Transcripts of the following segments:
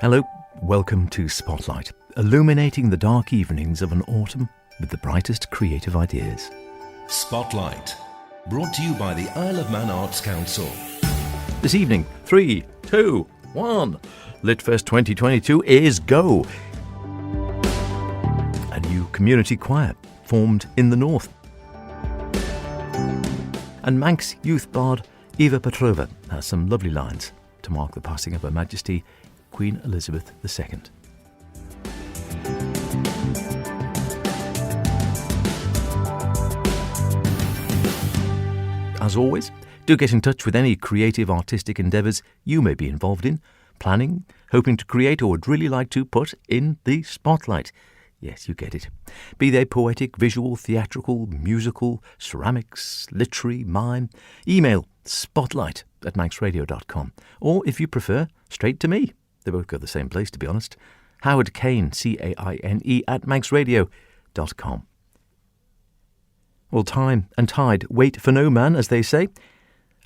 Hello, welcome to Spotlight, illuminating the dark evenings of an autumn with the brightest creative ideas. Spotlight, brought to you by the Isle of Man Arts Council. This evening, 3, 2, 1, LitFest 2022 is go! A new community choir formed in the north. And Manx Youth Bard Iva Petrova has some lovely lines to mark the passing of Her Majesty Queen Elizabeth II. As always, do get in touch with any creative artistic endeavours you may be involved in, planning, hoping to create, or would really like to put in the spotlight. Yes, you get it. Be they poetic, visual, theatrical, musical, ceramics, literary, mime. Email spotlight@manxradio.com. Or, if you prefer, straight to me. They both go the same place, to be honest. Howard Kane, Caine, @manxradio.com. Well, time and tide wait for no man, as they say,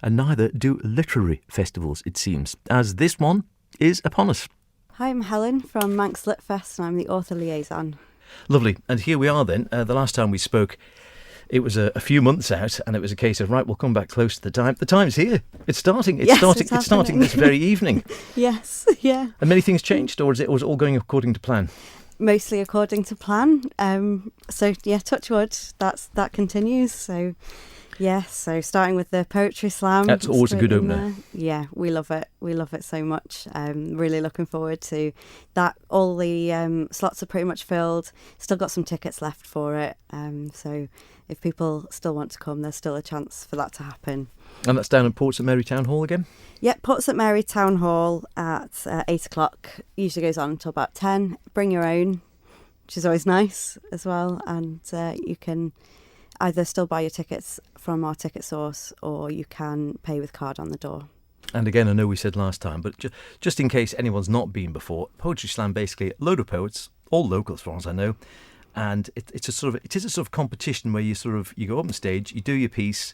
and neither do literary festivals, it seems, as this one is upon us. Hi, I'm Helen from Manx LitFest, and I'm the author liaison. Lovely. And here we are then. The last time we spoke, it was a few months out, and it was a case of, right, we'll come back close to the time. The time's here. It's starting. It's starting this very evening. Yes, yeah. And many things changed, or was it all going according to plan? Mostly according to plan. So yeah, touch wood, that continues. So yeah, so starting with the poetry slam. That's always a good opener. Yeah, we love it. We love it so much. Really looking forward to that. All the slots are pretty much filled. Still got some tickets left for it. So if people still want to come, there's still a chance for that to happen. And that's down at Port St Mary Town Hall again? Yep, Port St Mary Town Hall at 8 o'clock. Usually goes on until about 10. Bring your own, which is always nice as well. And you can either still buy your tickets from our ticket source, or you can pay with card on the door. And again, I know we said last time, but just in case anyone's not been before, Poetry Slam, basically a load of poets, all local as far as I know, and it is a sort of competition where you go up on stage, you do your piece,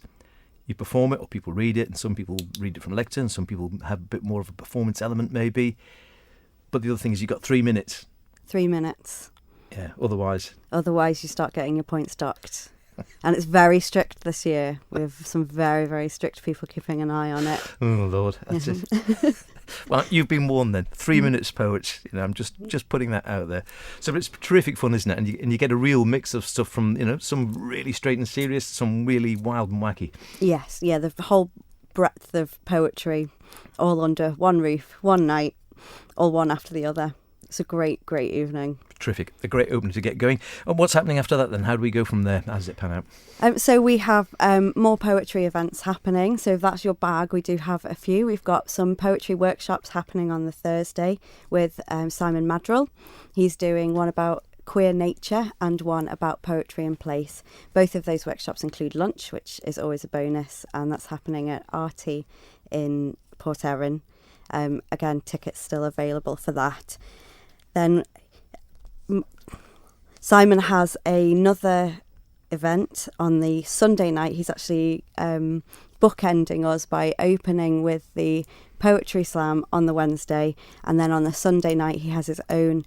you perform it, or people read it, and some people read it from a lectern, some people have a bit more of a performance element maybe. But the other thing is you've got 3 minutes. 3 minutes. Yeah, otherwise you start getting your points docked. And it's very strict this year, with some very, very strict people keeping an eye on it. Oh, Lord, that's it. Well, you've been warned then. 3 minutes, poets. I'm just putting that out there. So it's terrific fun, isn't it? And you get a real mix of stuff from, some really straight and serious, some really wild and wacky. Yes, yeah, the whole breadth of poetry, all under one roof, one night, all one after the other. It's a great, great evening. Terrific. A great opener to get going. And what's happening after that then? How do we go from there? How does it pan out? So we have more poetry events happening. So if that's your bag, we do have a few. We've got some poetry workshops happening on the Thursday with Simon Madrill. He's doing one about queer nature and one about poetry in place. Both of those workshops include lunch, which is always a bonus. And that's happening at Arty in Port Erin. Again, tickets still available for that. Then Simon has another event on the Sunday night. He's actually bookending us by opening with the poetry slam on the Wednesday, and then on the Sunday night he has his own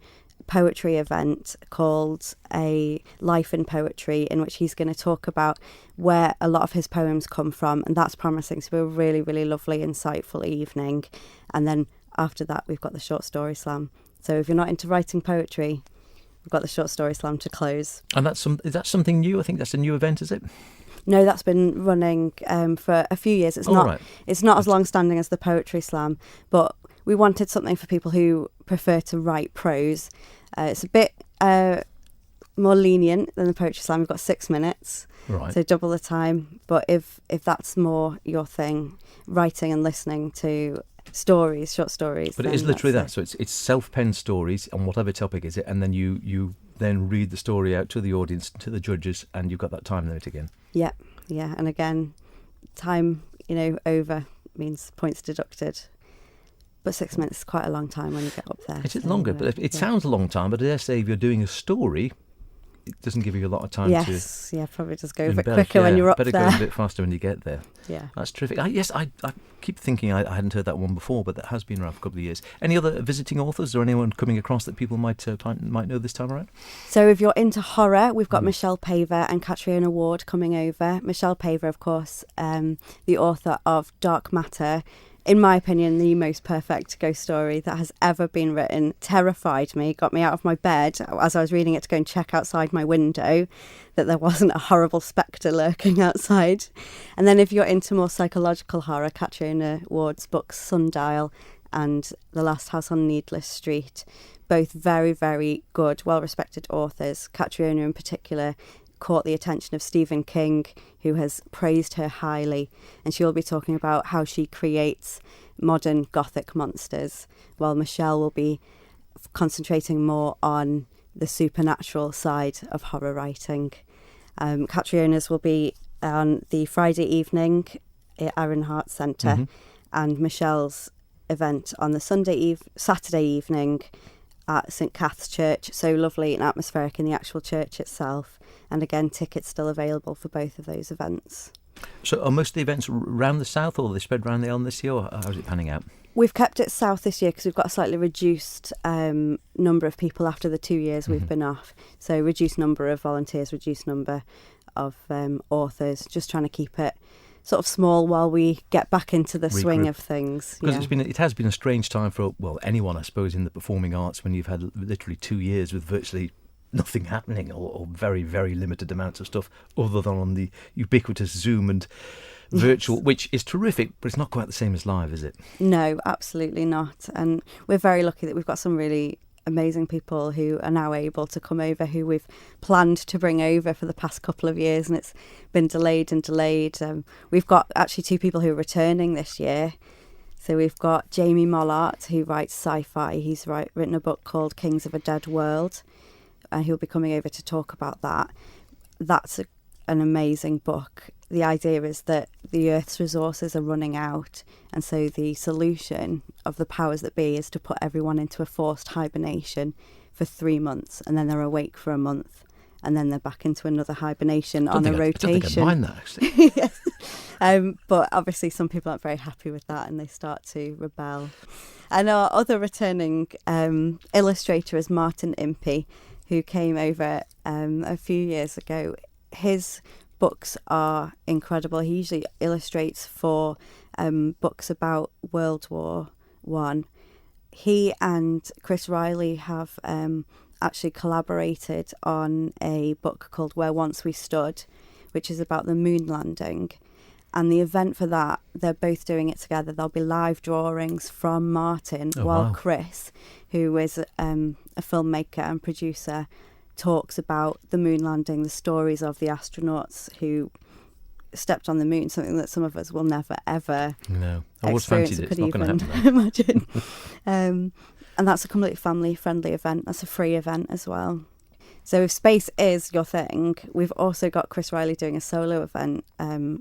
poetry event called A Life in Poetry, in which he's going to talk about where a lot of his poems come from, and that's promising to be a really, really lovely, insightful evening. And then after that we've got the short story slam. So if you're not into writing poetry, we've got the short story slam to close. And is that something new? I think that's a new event, is it? No, that's been running for a few years. It's not as long-standing as the poetry slam, but we wanted something for people who prefer to write prose. It's a bit more lenient than the poetry slam. We've got 6 minutes, right, so double the time. But if that's more your thing, writing and listening to short stories. But it is literally that. So it's self-penned stories on whatever topic is it, and then you then read the story out to the audience, to the judges, and you've got that time limit again. Yeah. And again, time, over means points deducted. But 6 minutes is quite a long time when you get up there. It is longer, but it sounds a long time, but I dare say if you're doing a story, it doesn't give you a lot of time to... Yes, yeah, probably just go a bit embellish. quicker when you're up better there. go a bit faster when you get there. Yeah. That's terrific. I keep thinking I hadn't heard that one before, but that has been around for a couple of years. Any other visiting authors or anyone coming across that people might know this time around? So if you're into horror, we've got Michelle Paver and Catriona Ward coming over. Michelle Paver, of course, the author of Dark Matter, in my opinion, the most perfect ghost story that has ever been written. Terrified me, got me out of my bed as I was reading it to go and check outside my window that there wasn't a horrible spectre lurking outside. And then if you're into more psychological horror, Catriona Ward's books Sundial and The Last House on Needless Street, both very, very good, well-respected authors. Catriona in particular caught the attention of Stephen King, who has praised her highly, and she will be talking about how she creates modern Gothic monsters, while Michelle will be concentrating more on the supernatural side of horror writing. Catriona's will be on the Friday evening at Aaron Hart Centre, and Michelle's event on the Saturday evening at St Cath's Church. So lovely and atmospheric in the actual church itself. And again, tickets still available for both of those events. So are most of the events around the south, or are they spread around the island this year, or how's it panning out? We've kept it south this year because we've got a slightly reduced number of people after the 2 years we've been off. So reduced number of volunteers, reduced number of authors, just trying to keep it sort of small while we get back into the swing of things. Because it has been a strange time for, well, anyone, I suppose, in the performing arts, when you've had literally 2 years with virtually nothing happening, or very, very limited amounts of stuff other than on the ubiquitous Zoom and virtual, which is terrific, but it's not quite the same as live, is it? No, absolutely not. And we're very lucky that we've got some really amazing people who are now able to come over, who we've planned to bring over for the past couple of years, and it's been delayed and delayed. We've got actually 2 people who are returning this year. So we've got Jamie Mollart, who writes sci-fi. He's written a book called Kings of a Dead World, and he'll be coming over to talk about that. That's an amazing book. The idea is that the Earth's resources are running out, and so the solution of the powers that be is to put everyone into a forced hibernation for 3 months, and then they're awake for a month, and then they're back into another hibernation on a rotation. I don't think I'd mind that, actually. Yes. But obviously some people aren't very happy with that, and they start to rebel. And our other returning illustrator is Martin Impey, who came over a few years ago. His books are incredible. He usually illustrates for books about World War I. He and Chris Riley have actually collaborated on a book called Where Once We Stood, which is about the moon landing. And the event for that, they're both doing it together. There'll be live drawings from Martin, while Chris, who is a filmmaker and producer, talks about the moon landing, the stories of the astronauts who stepped on the moon, something that some of us will never, ever I always fancied it. It's not going to happen. Imagine. And that's a completely family-friendly event. That's a free event as well. So if space is your thing, we've also got Chris Riley doing a solo event,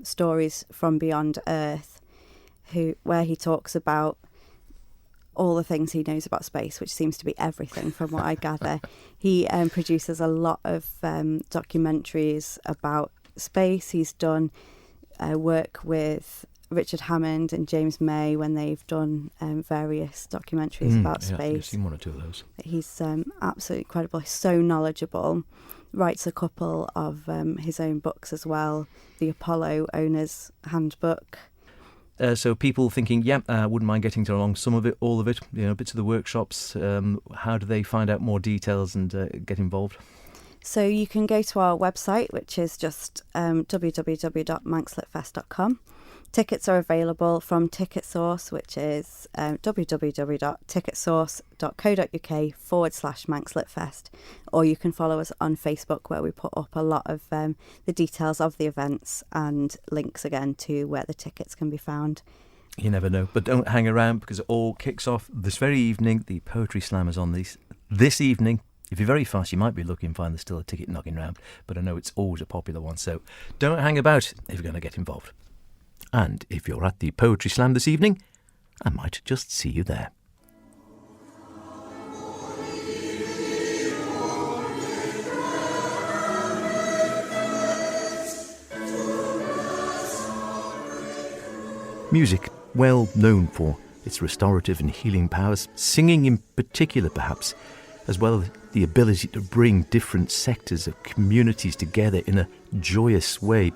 Stories from Beyond Earth, where he talks about all the things he knows about space, which seems to be everything from what I gather. He produces a lot of documentaries about space. He's done work with Richard Hammond and James May when they've done various documentaries about space. I've seen one or two of those. He's absolutely incredible. He's so knowledgeable. Writes a couple of his own books as well. The Apollo Owner's Handbook. So people thinking, wouldn't mind getting along some of it, all of it, bits of the workshops. How do they find out more details and get involved? So you can go to our website, which is just www.manxlitfest.com. Tickets are available from TicketSource, which is www.ticketsource.co.uk/ManxLitFest. Or you can follow us on Facebook, where we put up a lot of the details of the events and links again to where the tickets can be found. You never know. But don't hang around, because it all kicks off this very evening. The Poetry Slam is on this evening. If you're very fast, you might be lucky and find there's still a ticket knocking around. But I know it's always a popular one. So don't hang about if you're going to get involved. And if you're at the Poetry Slam this evening, I might just see you there. Music, well known for its restorative and healing powers, singing in particular perhaps, as well as the ability to bring different sectors of communities together in a joyous way.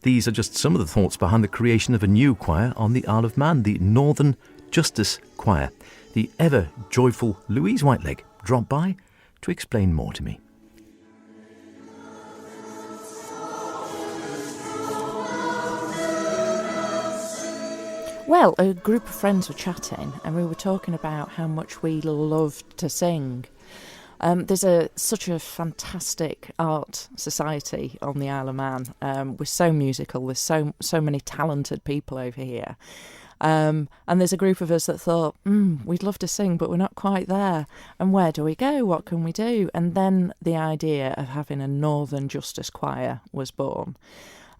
These are just some of the thoughts behind the creation of a new choir on the Isle of Man, the Northern Justice Choir. The ever joyful Louise Whiteleg dropped by to explain more to me. Well, a group of friends were chatting and we were talking about how much we loved to sing. There's such a fantastic art society on the Isle of Man. We're so musical, there's so many talented people over here. And there's a group of us that thought, we'd love to sing, but we're not quite there. And where do we go? What can we do? And then the idea of having a Northern Justice Choir was born.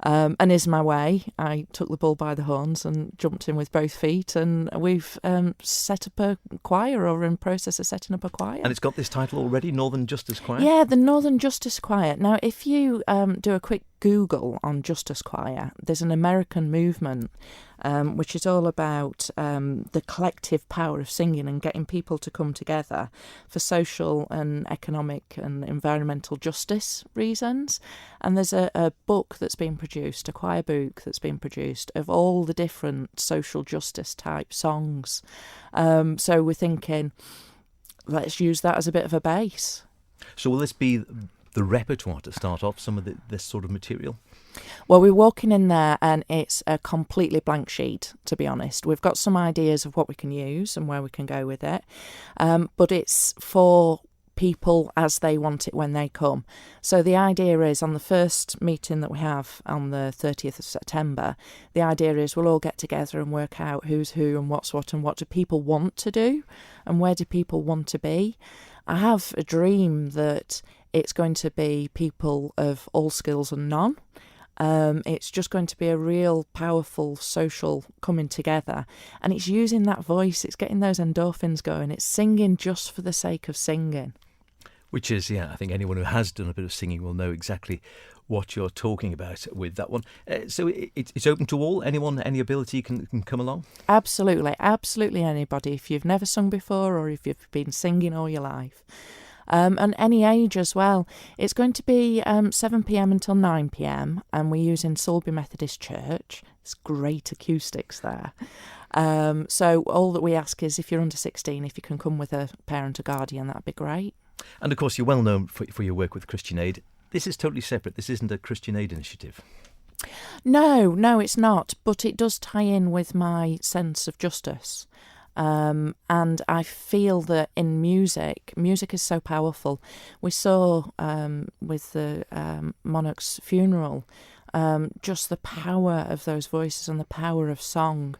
And is my way. I took the bull by the horns and jumped in with both feet, and we've set up a choir, or in process of setting up a choir. And it's got this title already, Northern Justice Choir? Yeah, the Northern Justice Choir. Now, if you do a quick Google on Justice Choir, there's an American movement which is all about the collective power of singing and getting people to come together for social and economic and environmental justice reasons. And there's a book that's been produced, a choir book that's been produced, of all the different social justice type songs. So we're thinking, let's use that as a bit of a base. So will this be the repertoire to start off, some of this sort of material? Well, we're walking in there and it's a completely blank sheet, to be honest. We've got some ideas of what we can use and where we can go with it, but it's for people as they want it when they come. So the idea is, on the first meeting that we have on the 30th of September, the idea is we'll all get together and work out who's who and what's what and what do people want to do and where do people want to be. I have a dream that it's going to be people of all skills and none. It's just going to be a real powerful social coming together, and it's using that voice, it's getting those endorphins going, it's singing just for the sake of singing. Which is, I think anyone who has done a bit of singing will know exactly what you're talking about with that one. So it's open to all, anyone, any ability can come along? Absolutely anybody, if you've never sung before or if you've been singing all your life. And any age as well. It's going to be 7pm until 9pm, and we're using Sulby Methodist Church. It's great acoustics there. So all that we ask is, if you're under 16, if you can come with a parent or guardian, that'd be great. And of course, you're well known for your work with Christian Aid. This is totally separate. This isn't a Christian Aid initiative. No, it's not. But it does tie in with my sense of justice. And I feel that in music is so powerful. We saw with the monarch's funeral just the power of those voices and the power of song.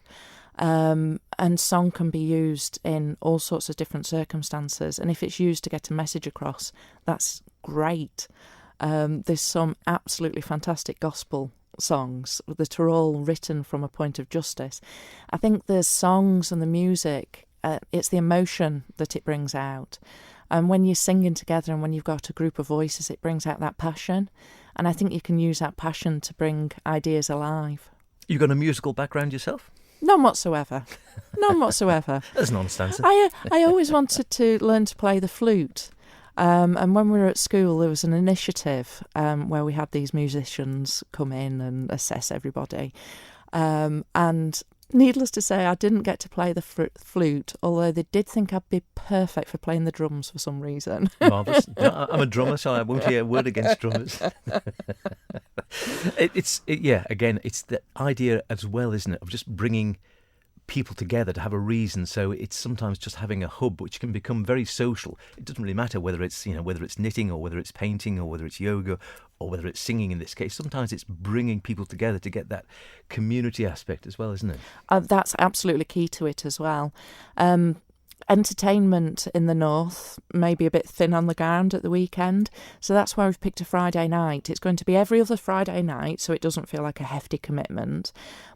And song can be used in all sorts of different circumstances. And if it's used to get a message across, that's great. There's some absolutely fantastic gospel songs that are all written from a point of justice. I think the songs and the music, it's the emotion that it brings out. And when you're singing together and when you've got a group of voices, it brings out that passion. And I think you can use that passion to bring ideas alive. You've got a musical background yourself? None whatsoever. That's an honest answer. I always wanted to learn to play the flute. And when we were at school, there was an initiative where we had these musicians come in and assess everybody. And needless to say, I didn't get to play the flute, although they did think I'd be perfect for playing the drums for some reason. Marvellous. I'm a drummer, so I won't hear a word against drummers. It's the idea as well, isn't it, of just bringing people together to have a reason. So it's sometimes just having a hub which can become very social. It doesn't really matter whether it's knitting or whether it's painting or whether it's yoga or whether it's singing in this case. Sometimes it's bringing people together to get that community aspect as well, isn't it? That's absolutely key to it as well. Entertainment in the north may be a bit thin on the ground at the weekend, so that's why we've picked a Friday night. It's going to be every other Friday night, so it doesn't feel like a hefty commitment,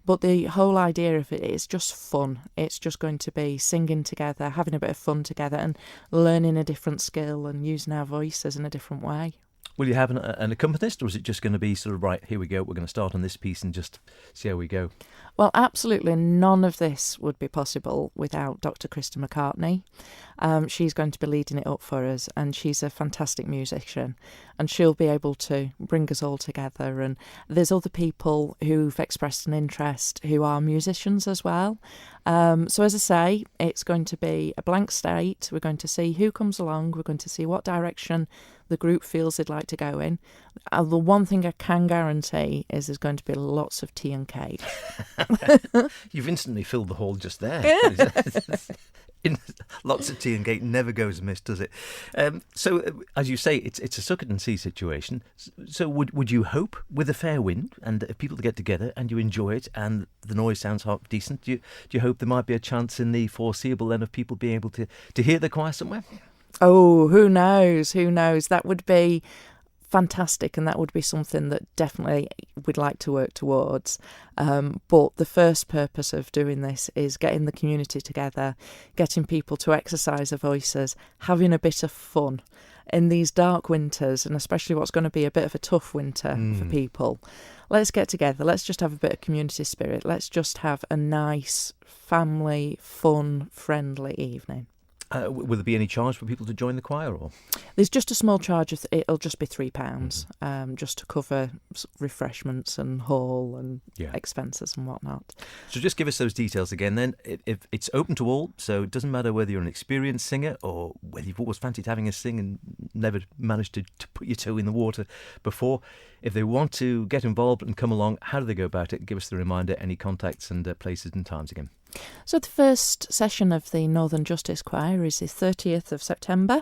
but the whole idea of it is just fun. It's just going to be singing together, having a bit of fun together and learning a different skill and using our voices in a different way. Will you have an accompanist, or is it just going to be sort of, right, here we go, we're going to start on this piece and just see how we go? Well, absolutely none of this would be possible without Dr. Krista McCartney. She's going to be leading it up for us, and she's a fantastic musician, and she'll be able to bring us all together. And there's other people who've expressed an interest who are musicians as well. So as I say, it's going to be a blank slate. We're going to see who comes along. We're going to see what direction the group feels they'd like to go in. The one thing I can guarantee is there's going to be lots of tea and cake. You've instantly filled the hall just there. Lots of tea and cake never goes amiss, does it? So, as you say, it's a suck it and see situation. So would you hope, with a fair wind and people to get together and you enjoy it and the noise sounds half decent, do you hope there might be a chance in the foreseeable then of people being able to hear the choir somewhere? Oh, who knows? Who knows? That would be fantastic, and that would be something that definitely we'd like to work towards. But the first purpose of doing this is getting the community together, getting people to exercise their voices, having a bit of fun in these dark winters, and especially what's going to be a bit of a tough winter for people. Let's get together. Let's just have a bit of community spirit. Let's just have a nice, family, fun, friendly evening. Will there be any charge for people to join the choir, or? There's just a small charge. It'll just be £3, just to cover refreshments and hall and expenses and whatnot. So just give us those details again then. If it's open to all, so it doesn't matter whether you're an experienced singer or whether you've always fancied having a sing and never managed to put your toe in the water before. If they want to get involved and come along, how do they go about it? Give us the reminder, any contacts and places and times again. So the first session of the Northern Justice Choir is the 30th of September,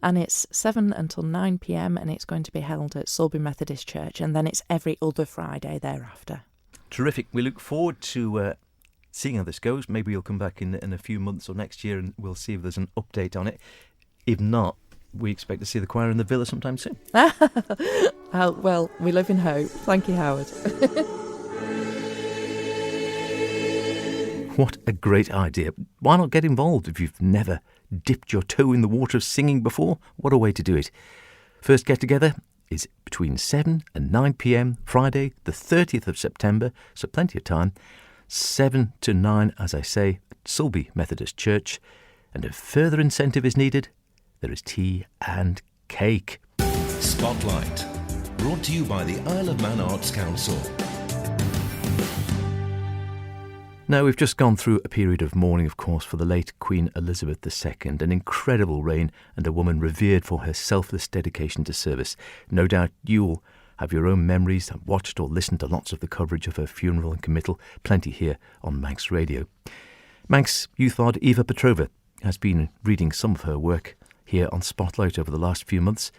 and it's 7 until 9 p.m, and it's going to be held at Sulby Methodist Church, and then it's every other Friday thereafter. Terrific. We look forward to seeing how this goes. Maybe you'll come back in a few months or next year and we'll see if there's an update on it. If not, we expect to see the choir in the villa sometime soon. Well, we live in hope. Thank you, Howard. What a great idea. Why not get involved if you've never dipped your toe in the water of singing before? What a way to do it. First get together is between 7 and 9 p.m, Friday, the 30th of September, so plenty of time. 7 to 9, as I say, at Sulby Methodist Church. And if further incentive is needed, there is tea and cake. Spotlight, brought to you by the Isle of Man Arts Council. Now, we've just gone through a period of mourning, of course, for the late Queen Elizabeth II, an incredible reign and a woman revered for her selfless dedication to service. No doubt you'll have your own memories, have watched or listened to lots of the coverage of her funeral and committal, plenty here on Manx Radio. Manx Youth Bard Iva Petrova has been reading some of her work here on Spotlight over the last few months,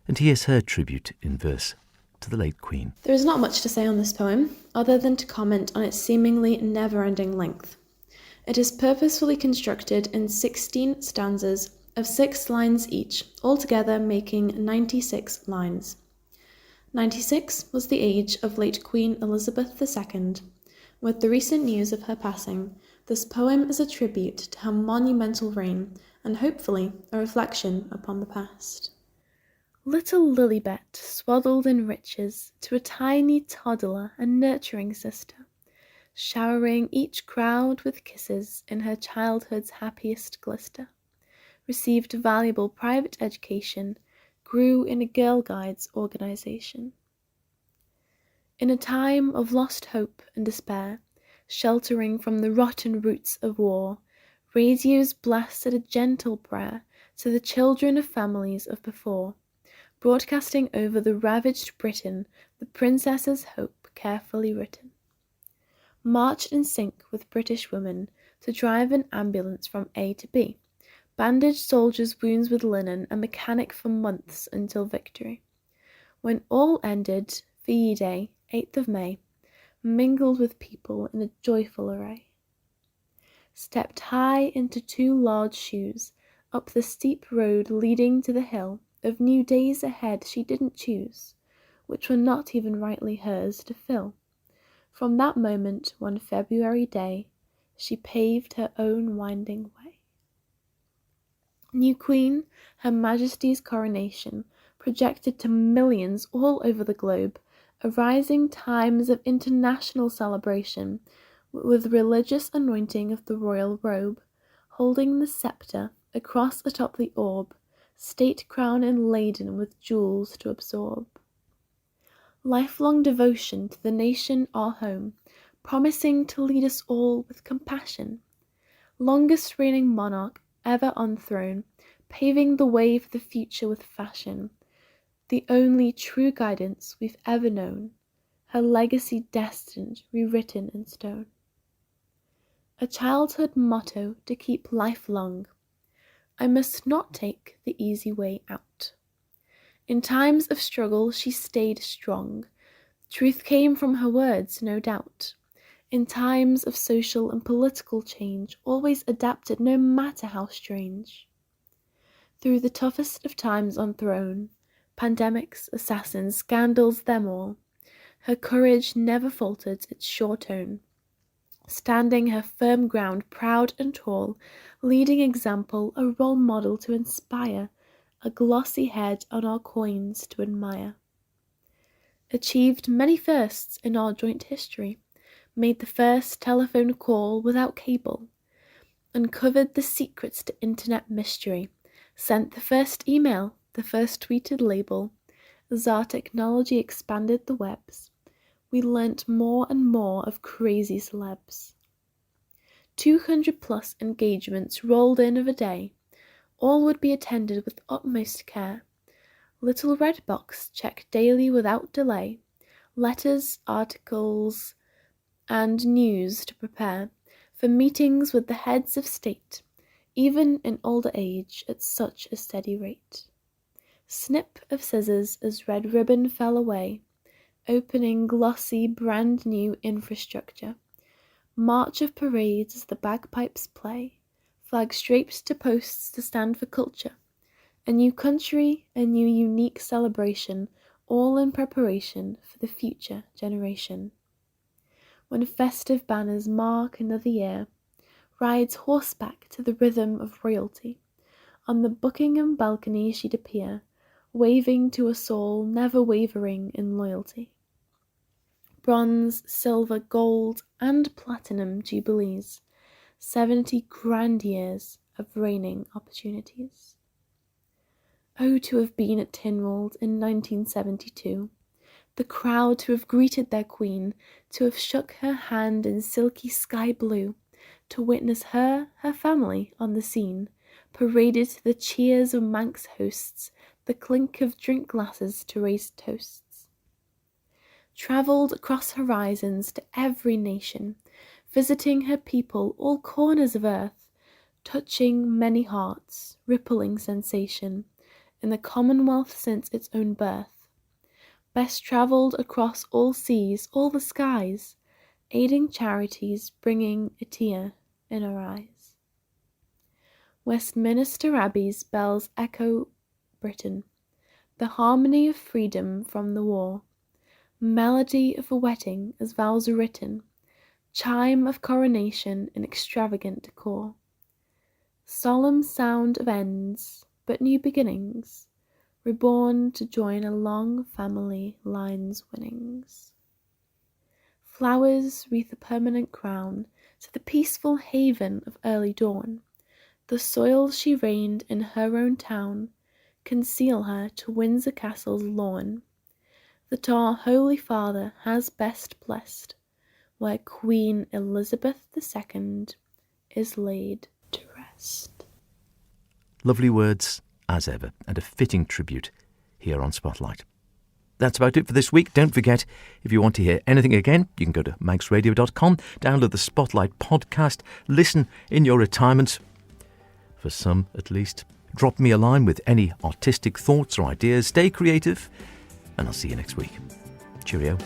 and here's her tribute in verse to the late Queen. There is not much to say on this poem, other than to comment on its seemingly never-ending length. It is purposefully constructed in 16 stanzas of 6 lines each, altogether making 96 lines. 96 was the age of late Queen Elizabeth II. With the recent news of her passing, this poem is a tribute to her monumental reign and hopefully a reflection upon the past. Little Lilibet, swaddled in riches, to a tiny toddler and nurturing sister, showering each crowd with kisses in her childhood's happiest glister, received valuable private education, grew in a Girl Guides organisation. In a time of lost hope and despair, sheltering from the rotten roots of war, radios blasted a gentle prayer to the children of families of before, broadcasting over the ravaged Britain the princess's hope carefully written. Marched in sync with British women to drive an ambulance from A to B, bandaged soldiers' wounds with linen, a mechanic for months until victory. When all ended, VE Day, 8th of May, mingled with people in a joyful array. Stepped high into 2 large shoes, up the steep road leading to the hill, of new days ahead she didn't choose, which were not even rightly hers to fill. From that moment, one February day, she paved her own winding way. New Queen, her Majesty's coronation, projected to millions all over the globe, arising times of international celebration, with religious anointing of the royal robe, holding the sceptre across atop the orb, state crown and laden with jewels to absorb. Lifelong devotion to the nation our home, promising to lead us all with compassion. Longest reigning monarch ever on throne, paving the way for the future with fashion. The only true guidance we've ever known, her legacy destined, rewritten in stone. A childhood motto to keep life long, I must not take the easy way out. In times of struggle she stayed strong. Truth came from her words, no doubt. In times of social and political change, always adapted no matter how strange. Through the toughest of times on throne, pandemics, assassins, scandals, them all, her courage never faltered its sure tone. Standing her firm ground, proud and tall, leading example, a role model to inspire, a glossy head on our coins to admire. Achieved many firsts in our joint history, made the first telephone call without cable, uncovered the secrets to internet mystery, sent the first email, the first tweeted label. As our technology expanded the webs, we learnt more and more of crazy celebs. 200 plus engagements rolled in of a day. All would be attended with utmost care. Little red box checked daily without delay. Letters, articles, and news to prepare for meetings with the heads of state, even in older age at such a steady rate. Snip of scissors as red ribbon fell away, opening glossy brand new infrastructure. March of parades as the bagpipes play, flags draped to posts to stand for culture. A new country, a new unique celebration, all in preparation for the future generation. When festive banners mark another year, rides horseback to the rhythm of royalty. On the Buckingham balcony she'd appear, waving to a soul never wavering in loyalty. Bronze, silver, gold, and platinum jubilees, 70 grand years of reigning opportunities. Oh, to have been at Tynwald in 1972, the crowd to have greeted their queen, to have shook her hand in silky sky blue, to witness her family on the scene, paraded to the cheers of Manx hosts, the clink of drink glasses to raise toasts. Travelled across horizons to every nation, visiting her people all corners of earth, touching many hearts, rippling sensation, in the Commonwealth since its own birth. Best travelled across all seas, all the skies, aiding charities, bringing a tear in her eyes. Westminster Abbey's bells echo Britain, the harmony of freedom from the war, melody of a wedding as vows are written, chime of coronation in extravagant decor, solemn sound of ends, but new beginnings, reborn to join a long family line's winnings. Flowers wreath a permanent crown to the peaceful haven of early dawn. The soil she reigned in her own town conceal her to Windsor Castle's lawn, that our Holy Father has best blessed, where Queen Elizabeth II is laid to rest. Lovely words, as ever, and a fitting tribute here on Spotlight. That's about it for this week. Don't forget, if you want to hear anything again, you can go to manxradio.com, download the Spotlight podcast, listen in your retirement, for some at least. Drop me a line with any artistic thoughts or ideas. Stay creative, and I'll see you next week. Cheerio.